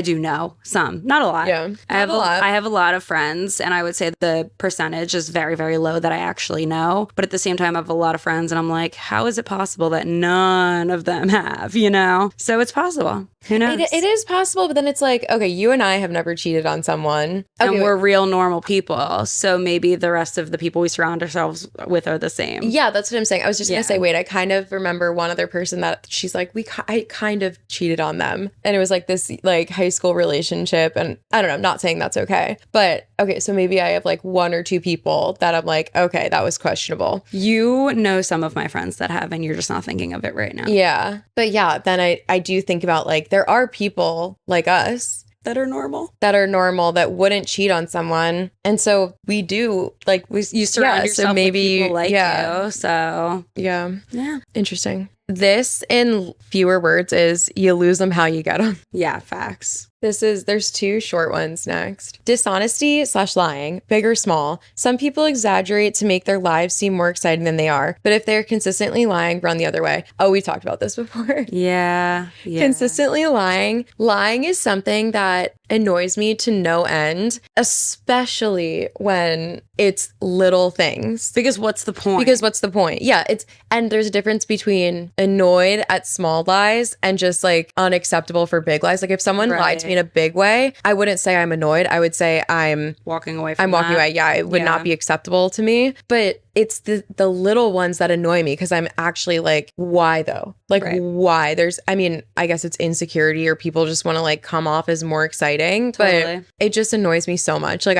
do know some, not a lot. Yeah, I have a lot of friends, and I would say the percentage is very, very low that I actually know. But at the same time, I have a lot of friends, and I'm like, how is it possible that none of them have, you know? So it's possible. Who knows? It is possible, but then it's like, okay, you and I have never cheated on someone. Okay, and we're real normal people. So maybe the rest of the people we surround ourselves with are the same. Yeah, that's what I'm saying. I was just going to say, wait, I kind of remember one other person that she's like, I kind of cheated on them. And it was like this like high school relationship. And I don't know, I'm not saying that's okay. But okay, so maybe I have like one or two people that I'm like, okay, that was questionable. You know some of my friends that have, and you're just not thinking of it right now. Yeah. But yeah, then I do think about like, there are people like us that are normal that wouldn't cheat on someone. And so we do like you surround yourself with people like you. So yeah. Interesting. This in fewer words is you lose them how you get them. Yeah, facts. There's two short ones next. Dishonesty/lying, big or small. Some people exaggerate to make their lives seem more exciting than they are. But if they're consistently lying, run the other way. Oh, we talked about this before. Yeah. Consistently lying. Lying is something that annoys me to no end, especially when it's little things. Because what's the point? Yeah, and there's a difference between annoyed at small lies and just like unacceptable for big lies. Like if someone lied to me in a big way, I wouldn't say I'm annoyed. I would say I'm walking away. Yeah, it would not be acceptable to me. But it's the little ones that annoy me because I'm actually like, why though? Like, why? I mean, I guess it's insecurity or people just want to like come off as more exciting, but it just annoys me so much. Like,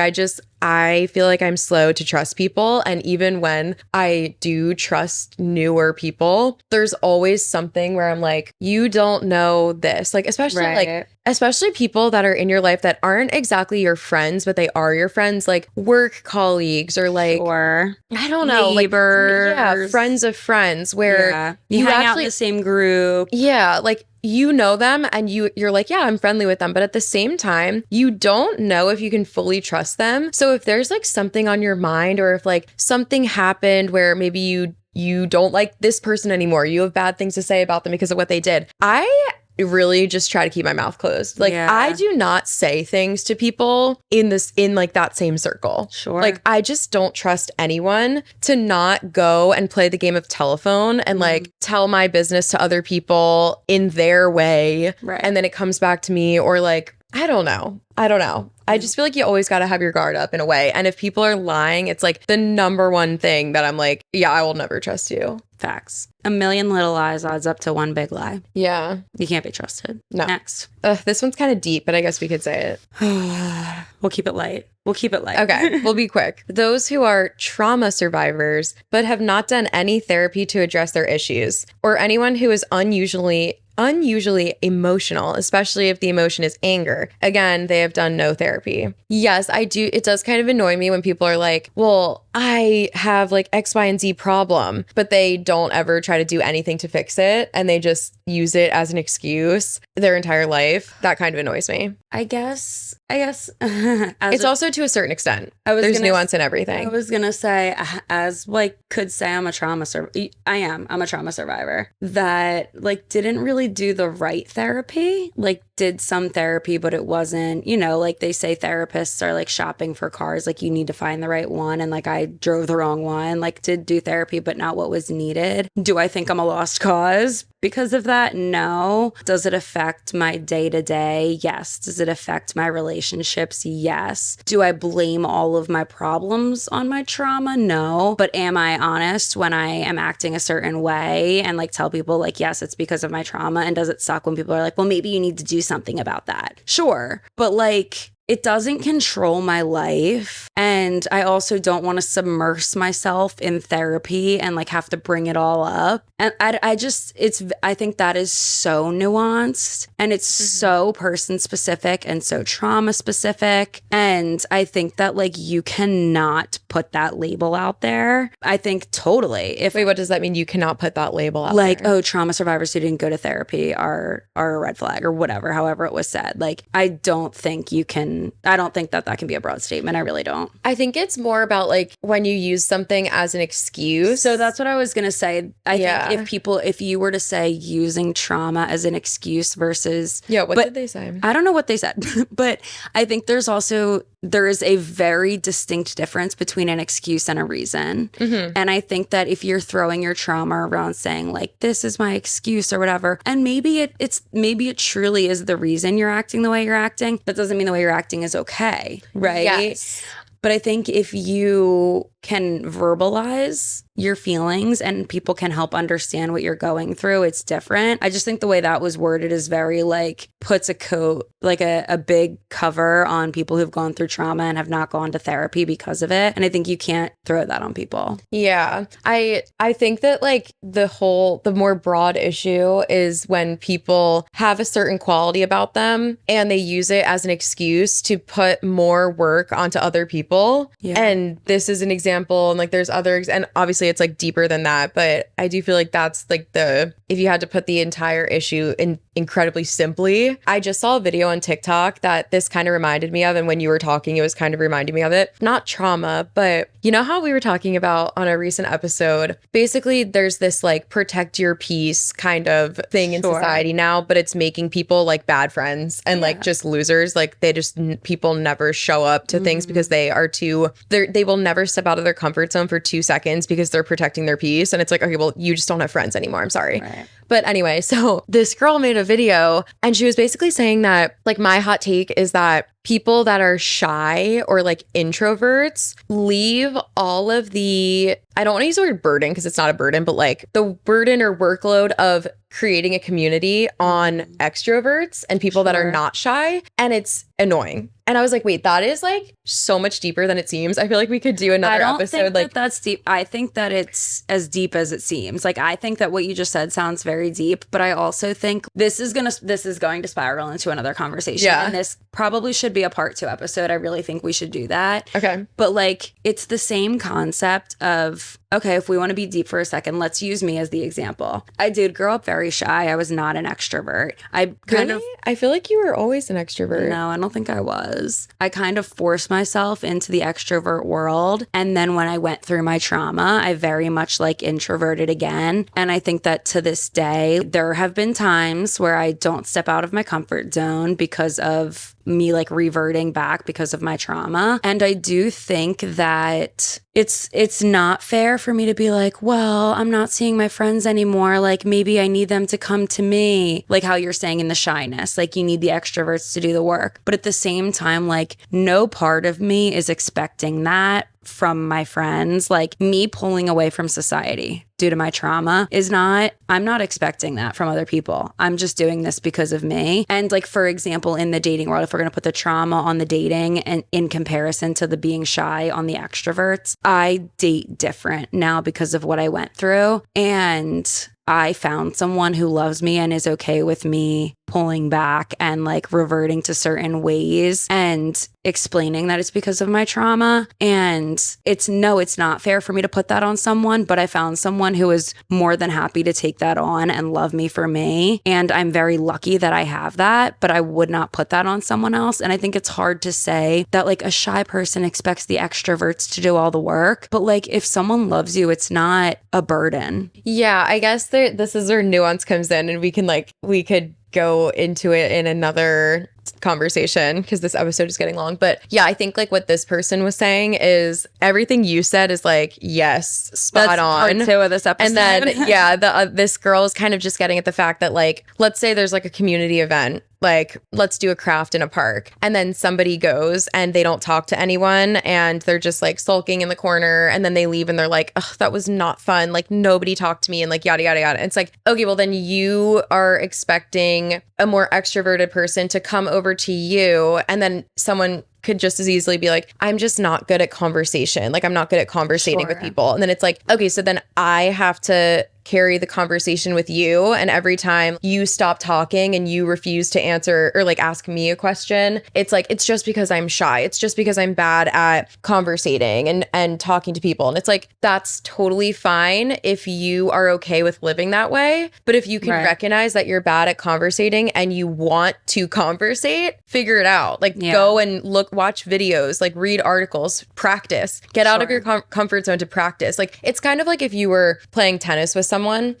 I feel like I'm slow to trust people. And even when I do trust newer people, there's always something where I'm like, you don't know this. Like, especially people that are in your life that aren't exactly your friends, but they are your friends, like work colleagues or like, I don't know, neighbors. Like, friends of friends where you hang out in the same group. Yeah, like you know them and you're like, yeah, I'm friendly with them. But at the same time, you don't know if you can fully trust them. So if there's like something on your mind or if like something happened where maybe you don't like this person anymore, you have bad things to say about them because of what they did, I really just try to keep my mouth closed. Like I do not say things to people in like that same circle. Sure. Like I just don't trust anyone to not go and play the game of telephone and like tell my business to other people in their way. Right. And then it comes back to me or like, I don't know. I just feel like you always got to have your guard up in a way. And if people are lying, it's like the number one thing that I'm like, yeah, I will never trust you. Facts. A million little lies adds up to one big lie. Yeah. You can't be trusted. No. Next. This one's kind of deep, but I guess we could say it. We'll keep it light. Okay, we'll be quick. Those who are trauma survivors, but have not done any therapy to address their issues, or anyone who is unusually emotional, especially if the emotion is anger. Again, they have done no therapy. Yes, I do. It does kind of annoy me when people are like, well, I have like X, Y, and Z problem, but they don't ever try to do anything to fix it. And they just use it as an excuse their entire life. That kind of annoys me. I guess it's also to a certain extent. There's nuance in everything. I was gonna say, as like could say I'm a trauma survivor. I'm a trauma survivor that like didn't really do the right therapy. Like did some therapy, but it wasn't, like they say therapists are like shopping for cars. Like you need to find the right one. And like I drove the wrong one, like did do therapy, but not what was needed. Do I think I'm a lost cause because of that? No. Does it affect my day-to-day? Yes. Does it affect my relationships? Yes. Do I blame all of my problems on my trauma? No. But am I honest when I am acting a certain way and like tell people like, yes, it's because of my trauma? And does it suck when people are like, well, maybe you need to do something about that? Sure. But like, it doesn't control my life. And I also don't want to submerge myself in therapy and like have to bring it all up. And I think that is so nuanced and it's so person specific and so trauma specific. And I think that like you cannot put that label out there. I think totally. Wait, what does that mean? You cannot put that label out like, there? Oh, trauma survivors who didn't go to therapy are a red flag or whatever, however it was said. Like, I don't think that can be a broad statement. I really don't. I think it's more about like when you use something as an excuse. So that's what I was going to say. I think if you were to say using trauma as an excuse versus... Yeah, what did they say? I don't know what they said, but I think there is a very distinct difference between an excuse and a reason. Mm-hmm. And I think that if you're throwing your trauma around saying like, this is my excuse or whatever, and maybe it truly is the reason you're acting the way you're acting, that doesn't mean the way you're acting is okay, right? Yes. But I think if you can verbalize your feelings and people can help understand what you're going through, it's different. I just think the way that was worded is very like puts a coat, like a big cover on people who've gone through trauma and have not gone to therapy because of it. And I think you can't throw that on people. Yeah. I think that like the more broad issue is when people have a certain quality about them and they use it as an excuse to put more work onto other people. Yeah. And this is an example, and like there's others, and obviously it's like deeper than that, but I do feel like that's like if you had to put the entire issue in incredibly simply. I just saw a video on TikTok that this kind of reminded me of, and when you were talking, it was kind of reminding me of it. Not trauma, but you know how we were talking about on a recent episode, basically there's this like protect your peace kind of thing in society now, but it's making people like bad friends and like just losers. Like people never show up to things because they will never step out of their comfort zone for 2 seconds because they're protecting their peace. And it's like, okay, well, you just don't have friends anymore. I'm sorry. Right. But anyway, so this girl made a video and she was basically saying that like my hot take is that people that are shy or like introverts leave all of the, I don't want to use the word burden because it's not a burden, but like the burden or workload of creating a community on extroverts and people that are not shy. And it's annoying. And I was like, wait, that is like so much deeper than it seems. I feel like we could do another episode. Think that's deep. I think that it's as deep as it seems. Like, I think that what you just said sounds very deep, but I also think this is going to spiral into another conversation. Yeah. And this probably should be a part 2 episode. I really think we should do that. Okay. But like, it's the same concept of, okay, if we want to be deep for a second, let's use me as the example. I did grow up very shy. I was not an extrovert. I feel like you were always an extrovert. No, I don't think I was. I kind of forced myself into the extrovert world. And then when I went through my trauma, I very much like introverted again. And I think that to this day, there have been times where I don't step out of my comfort zone because of me like reverting back because of my trauma. And I do think that it's not fair for me to be like, well, I'm not seeing my friends anymore. Like, maybe I need them to come to me. Like how you're saying in the shyness, like you need the extroverts to do the work. But at the same time, like no part of me is expecting that from my friends. Like me pulling away from society due to my trauma I'm not expecting that from other people. I'm just doing this because of me. And like, for example, in the dating world, if we're going to put the trauma on the dating and in comparison to the being shy on the extroverts, I date different now because of what I went through. And I found someone who loves me and is okay with me pulling back and like reverting to certain ways and explaining that it's because of my trauma. And it's not fair for me to put that on someone, but I found someone who is more than happy to take that on and love me for me. And I'm very lucky that I have that, but I would not put that on someone else. And I think it's hard to say that like a shy person expects the extroverts to do all the work, but like if someone loves you, it's not a burden. Yeah, I guess this is where nuance comes in, and we could go into it in another conversation because this episode is getting long. But yeah, I think like what this person was saying is everything you said is like, yes, spot on. Part 2 of this episode. And then yeah, this girl is kind of just getting at the fact that like, let's say there's like a community event, like let's do a craft in a park, and then somebody goes and they don't talk to anyone and they're just like sulking in the corner, and then they leave and they're like, ugh, that was not fun, like nobody talked to me, and like yada yada yada. And it's like, okay, well then you are expecting a more extroverted person to come over to you, and then someone could just as easily be like, I'm just not good at conversation. Like I'm not good at conversating with people. And then it's like, okay, so then I have to carry the conversation with you, and every time you stop talking and you refuse to answer or like ask me a question, it's like, it's just because I'm shy, it's just because I'm bad at conversating and talking to people. And it's like, that's totally fine if you are okay with living that way. But if you can recognize that you're bad at conversating and you want to conversate, figure it out. Like go and watch videos, like read articles, practice, get out of your comfort zone to practice. Like it's kind of like if you were playing tennis with someone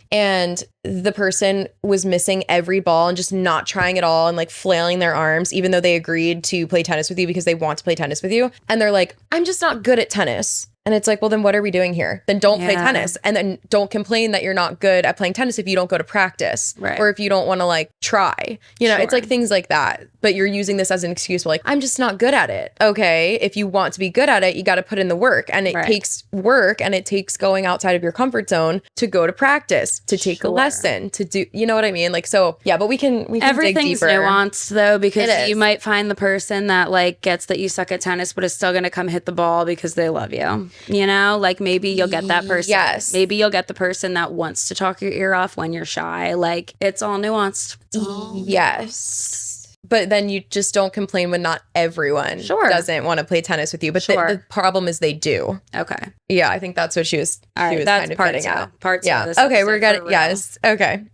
and the person was missing every ball and just not trying at all and like flailing their arms, even though they agreed to play tennis with you because they want to play tennis with you. And they're like, I'm just not good at tennis. And it's like, well, then what are we doing here? Then don't play tennis. And then don't complain that you're not good at playing tennis if you don't go to practice. Right. Or if you don't want to like try. You know, it's like things like that. But you're using this as an excuse for like, I'm just not good at it. Okay, if you want to be good at it, you got to put in the work. And it takes work, and it takes going outside of your comfort zone to go to practice, to take a lesson, to do, you know what I mean? Like, so yeah, but we can everything's dig deeper. Nuanced though, because you might find the person that like gets that you suck at tennis, but is still going to come hit the ball because they love you. You know, like maybe you'll get that person. Yes. Maybe you'll get the person that wants to talk your ear off when you're shy. Like it's all nuanced. Yes. But then you just don't complain when not everyone doesn't want to play tennis with you. But the problem is they do. Okay. Yeah, I think that's what she was that's kind of getting at. Part 2. Yeah. Okay, we're getting, yes. Okay.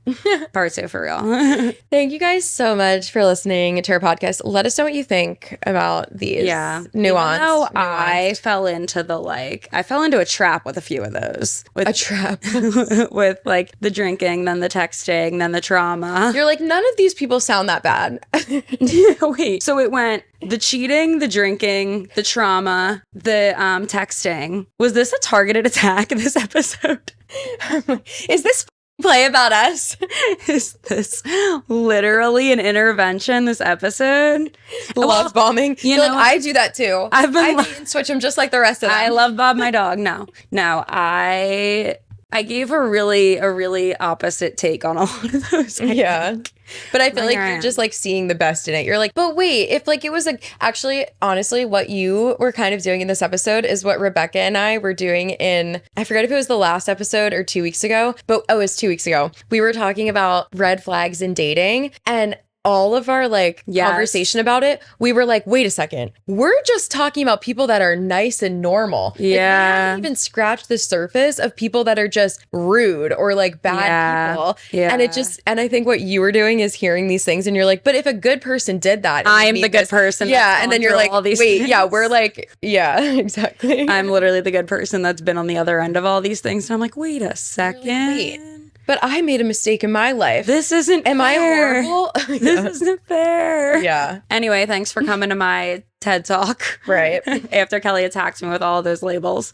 Part 2 for real. Thank you guys so much for listening to our podcast. Let us know what you think about these nuance. I fell into a trap with a few of those. A trap? With like the drinking, then the texting, then the trauma. You're like, none of these people sound that bad. Wait, so it went the cheating, the drinking, the trauma, the texting. Was this a targeted attack in this episode? Is this play about us. Is this literally an intervention, this episode? Love bombing. You You're know, like, I do that too. I've been I bait and switch them just like the rest of them. I love Bob my dog. No, I gave a really opposite take on a lot of those. Yeah. But I feel like Here I you're am. just like seeing the best in it. You're like, but wait, if like it was like actually, honestly, what you were kind of doing in this episode is what Rebecca and I were doing in, I forget if it was the last episode or 2 weeks ago, but it was 2 weeks ago. We were talking about red flags in dating, and all of our like Yes. conversation about it, we were like, wait a second, we're just talking about people that are nice and normal. Like, we Yeah. haven't even scratched the surface of people that are just rude or like bad people. Yeah. And it just, and I think what you were doing is hearing these things and you're like, but if a good person did that, it would I'm mean the good this. person. Yeah. that's And then gone you're through like, all these wait, things. yeah, we're like, yeah, exactly. I'm literally the good person that's been on the other end of all these things. And I'm like, wait a second. wait. But I made a mistake in my life. This isn't Am I fair. horrible? This isn't fair. Yeah. Anyway, thanks for coming to my TED Talk. Right. After Kelee attacked me with all those labels.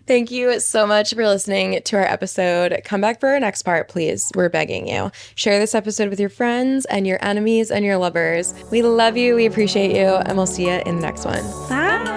Thank you so much for listening to our episode. Come back for our next part, please. We're begging you. Share this episode with your friends and your enemies and your lovers. We love you. We appreciate you. And we'll see you in the next one. Bye.